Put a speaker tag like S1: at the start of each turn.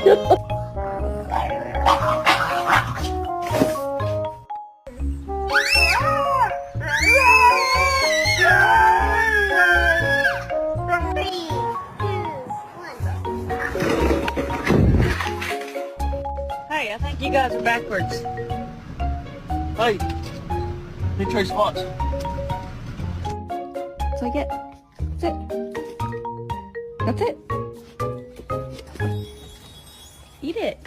S1: Hey, I think you guys are backwards.
S2: Hey, let me trade spots.
S3: That's what I get. That's it. That's it. Eat it.